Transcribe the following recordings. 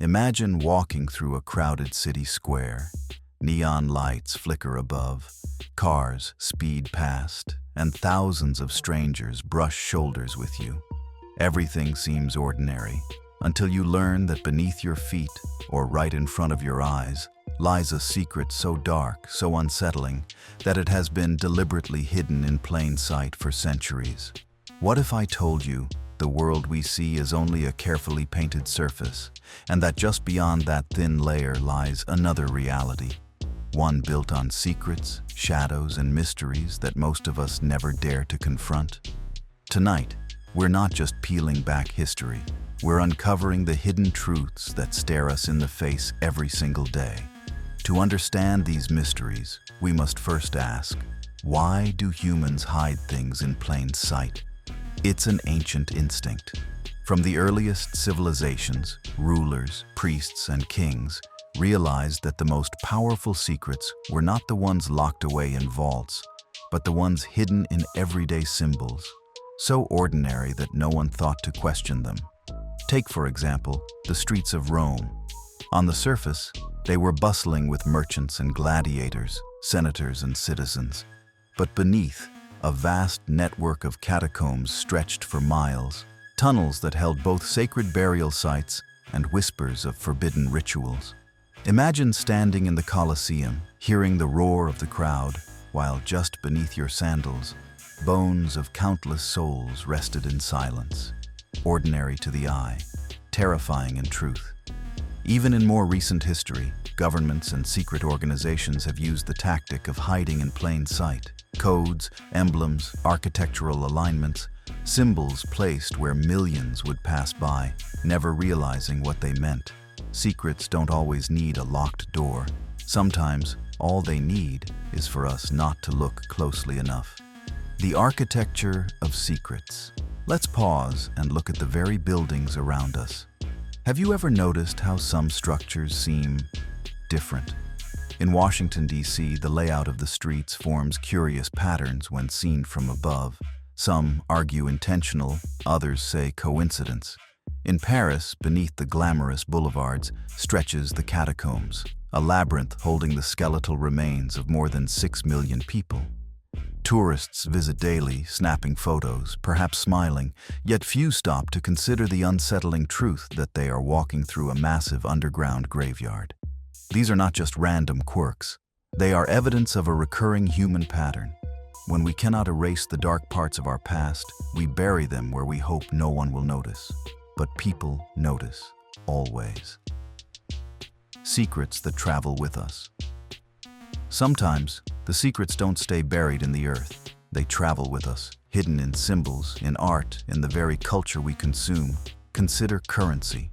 Imagine walking through a crowded city square. Neon lights flicker above, cars speed past, and thousands of strangers brush shoulders with you. Everything seems ordinary, until you learn that beneath your feet, or right in front of your eyes, lies a secret so dark, so unsettling, that it has been deliberately hidden in plain sight for centuries. What if I told you the world we see is only a carefully painted surface, and that just beyond that thin layer lies another reality, one built on secrets, shadows, and mysteries that most of us never dare to confront? Tonight, we're not just peeling back history, we're uncovering the hidden truths that stare us in the face every single day. To understand these mysteries, we must first ask, why do humans hide things in plain sight? It's an ancient instinct. From the earliest civilizations, rulers, priests, and kings realized that the most powerful secrets were not the ones locked away in vaults, but the ones hidden in everyday symbols, so ordinary that no one thought to question them. Take, for example, the streets of Rome. On the surface, they were bustling with merchants and gladiators, senators and citizens. But beneath, a vast network of catacombs stretched for miles, tunnels that held both sacred burial sites and whispers of forbidden rituals. Imagine standing in the Colosseum, hearing the roar of the crowd, while just beneath your sandals, bones of countless souls rested in silence. Ordinary to the eye, terrifying in truth. Even in more recent history, governments and secret organizations have used the tactic of hiding in plain sight. Codes, emblems, architectural alignments, symbols placed where millions would pass by, never realizing what they meant. Secrets don't always need a locked door. Sometimes, all they need is for us not to look closely enough. The architecture of secrets. Let's pause and look at the very buildings around us. Have you ever noticed how some structures seem different? In Washington, D.C., the layout of the streets forms curious patterns when seen from above. Some argue intentional, others say coincidence. In Paris, beneath the glamorous boulevards, stretches the catacombs, a labyrinth holding the skeletal remains of more than 6 million people. Tourists visit daily, snapping photos, perhaps smiling, yet few stop to consider the unsettling truth that they are walking through a massive underground graveyard. These are not just random quirks. They are evidence of a recurring human pattern. When we cannot erase the dark parts of our past, we bury them where we hope no one will notice. But people notice, always. Secrets that travel with us. Sometimes, the secrets don't stay buried in the earth. They travel with us, hidden in symbols, in art, in the very culture we consume. Consider currency.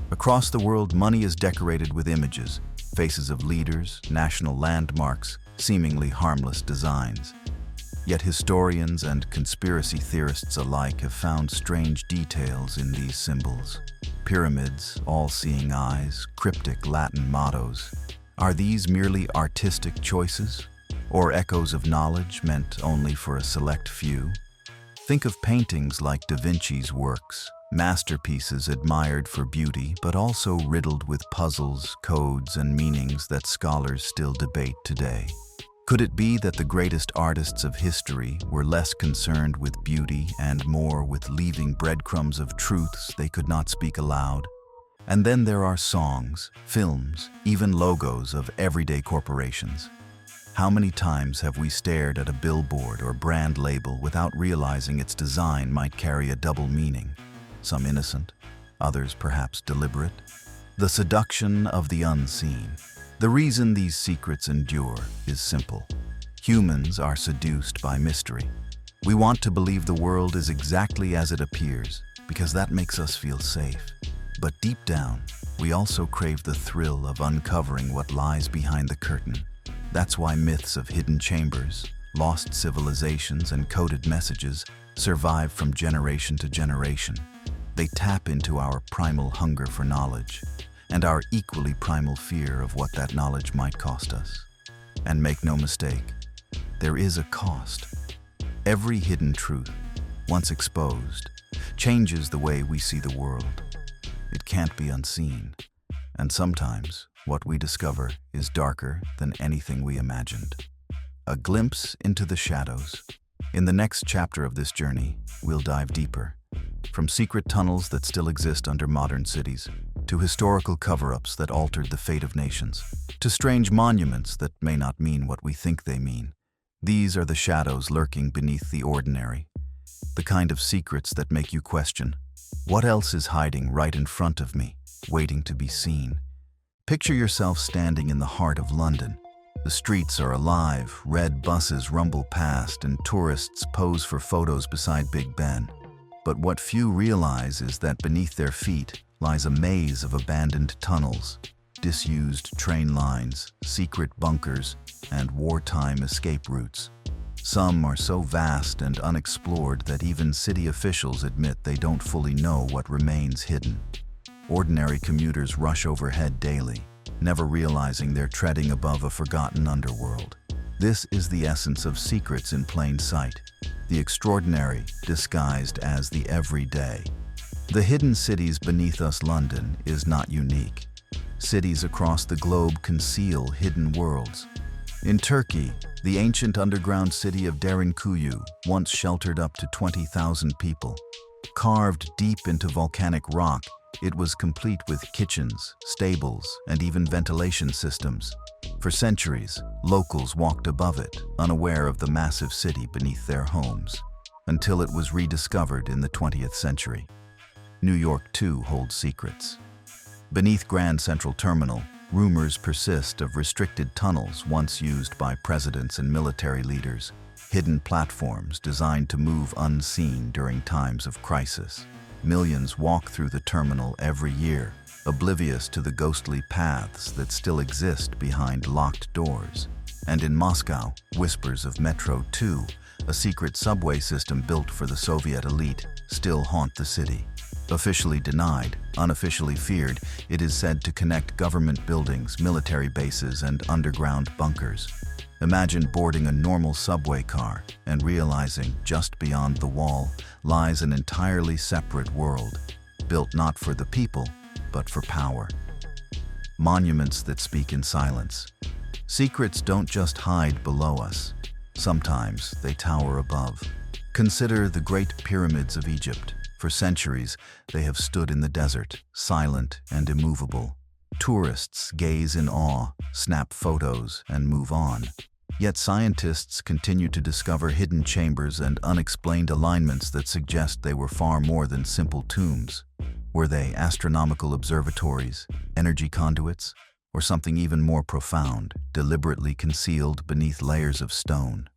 Across the world, money is decorated with images, faces of leaders, national landmarks, seemingly harmless designs. Yet historians and conspiracy theorists alike have found strange details in these symbols. Pyramids, all-seeing eyes, cryptic Latin mottos. Are these merely artistic choices, or echoes of knowledge meant only for a select few? Think of paintings like Da Vinci's works, masterpieces admired for beauty, but also riddled with puzzles, codes, and meanings that scholars still debate today. Could it be that the greatest artists of history were less concerned with beauty and more with leaving breadcrumbs of truths they could not speak aloud? And then there are songs, films, even logos of everyday corporations. How many times have we stared at a billboard or brand label without realizing its design might carry a double meaning? Some innocent, others perhaps deliberate. The seduction of the unseen. The reason these secrets endure is simple. Humans are seduced by mystery. We want to believe the world is exactly as it appears, because that makes us feel safe. But deep down, we also crave the thrill of uncovering what lies behind the curtain. That's why myths of hidden chambers, lost civilizations, and coded messages survive from generation to generation. They tap into our primal hunger for knowledge, and our equally primal fear of what that knowledge might cost us. And make no mistake, there is a cost. Every hidden truth, once exposed, changes the way we see the world. It can't be unseen. And sometimes, what we discover is darker than anything we imagined. A glimpse into the shadows. In the next chapter of this journey, we'll dive deeper. From secret tunnels that still exist under modern cities, to historical cover-ups that altered the fate of nations, to strange monuments that may not mean what we think they mean. These are the shadows lurking beneath the ordinary, the kind of secrets that make you question, what else is hiding right in front of me, waiting to be seen? Picture yourself standing in the heart of London. The streets are alive, red buses rumble past, and tourists pose for photos beside Big Ben. But what few realize is that beneath their feet lies a maze of abandoned tunnels, disused train lines, secret bunkers, and wartime escape routes. Some are so vast and unexplored that even city officials admit they don't fully know what remains hidden. Ordinary commuters rush overhead daily, never realizing they're treading above a forgotten underworld. This is the essence of secrets in plain sight, the extraordinary disguised as the everyday. The hidden cities beneath us. London is not unique. Cities across the globe conceal hidden worlds. In Turkey, the ancient underground city of Derinkuyu once sheltered up to 20,000 people. Carved deep into volcanic rock, it was complete with kitchens, stables, and even ventilation systems. For centuries, locals walked above it, unaware of the massive city beneath their homes, until it was rediscovered in the 20th century. New York, too, holds secrets. Beneath Grand Central Terminal, rumors persist of restricted tunnels once used by presidents and military leaders, hidden platforms designed to move unseen during times of crisis. Millions walk through the terminal every year, oblivious to the ghostly paths that still exist behind locked doors. And in Moscow, whispers of Metro 2, a secret subway system built for the Soviet elite, still haunt the city. Officially denied, unofficially feared, it is said to connect government buildings, military bases, and underground bunkers. Imagine boarding a normal subway car and realizing just beyond the wall lies an entirely separate world, built not for the people, but for power. Monuments that speak in silence. Secrets don't just hide below us. Sometimes they tower above. Consider the Great Pyramids of Egypt. For centuries, they have stood in the desert, silent and immovable. Tourists gaze in awe, snap photos, and move on. Yet scientists continue to discover hidden chambers and unexplained alignments that suggest they were far more than simple tombs. Were they astronomical observatories, energy conduits, or something even more profound, deliberately concealed beneath layers of stone?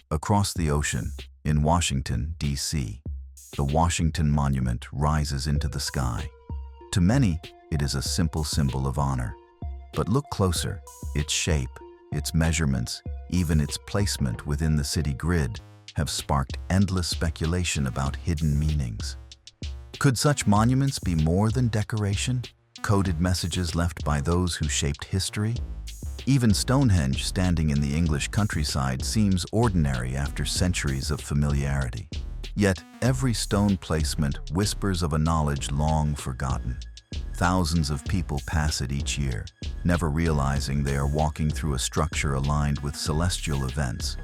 Across the ocean, in Washington, D.C., the Washington Monument rises into the sky. To many, it is a simple symbol of honor. But look closer. Its shape, its measurements, even its placement within the city grid have sparked endless speculation about hidden meanings. Could such monuments be more than decoration? Coded messages left by those who shaped history? Even Stonehenge, standing in the English countryside, seems ordinary after centuries of familiarity. Yet every stone placement whispers of a knowledge long forgotten. Thousands of people pass it each year, never realizing they are walking through a structure aligned with celestial events,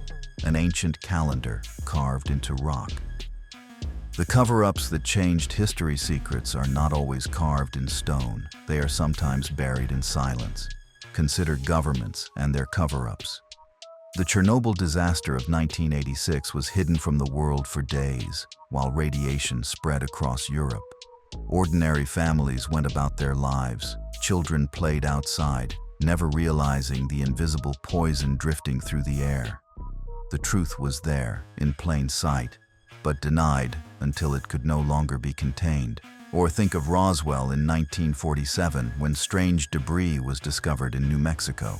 an ancient calendar carved into rock. The cover-ups that changed history's secrets are not always carved in stone. They are sometimes buried in silence. Consider governments and their cover-ups. The Chernobyl disaster of 1986 was hidden from the world for days, while radiation spread across Europe. Ordinary families went about their lives. Children played outside, never realizing the invisible poison drifting through the air. The truth was there, in plain sight, but denied until it could no longer be contained. Or think of Roswell in 1947, when strange debris was discovered in New Mexico.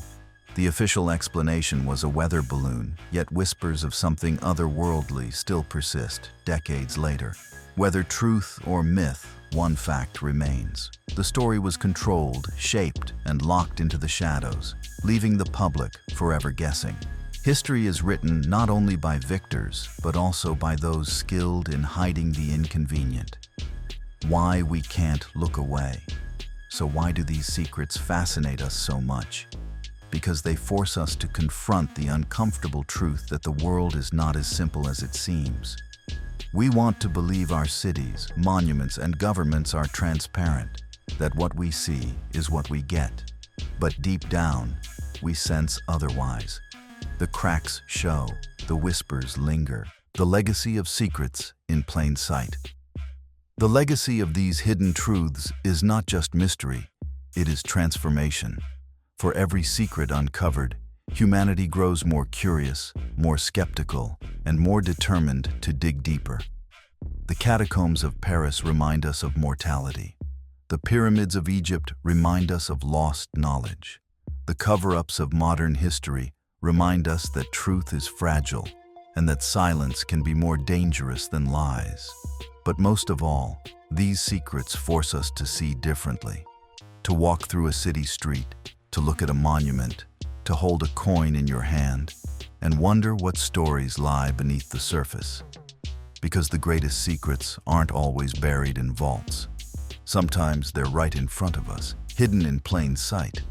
The official explanation was a weather balloon, yet whispers of something otherworldly still persist decades later. Whether truth or myth, one fact remains. The story was controlled, shaped, and locked into the shadows, leaving the public forever guessing. History is written not only by victors, but also by those skilled in hiding the inconvenient. Why we can't look away. So why do these secrets fascinate us so much? Because they force us to confront the uncomfortable truth that the world is not as simple as it seems. We want to believe our cities, monuments, and governments are transparent, that what we see is what we get. But deep down, we sense otherwise. The cracks show, the whispers linger, the legacy of secrets in plain sight. The legacy of these hidden truths is not just mystery, it is transformation. For every secret uncovered, humanity grows more curious, more skeptical, and more determined to dig deeper. The catacombs of Paris remind us of mortality. The pyramids of Egypt remind us of lost knowledge. The cover-ups of modern history remind us that truth is fragile and that silence can be more dangerous than lies. But most of all, these secrets force us to see differently, to walk through a city street, to look at a monument, to hold a coin in your hand, and wonder what stories lie beneath the surface. Because the greatest secrets aren't always buried in vaults. Sometimes they're right in front of us, hidden in plain sight.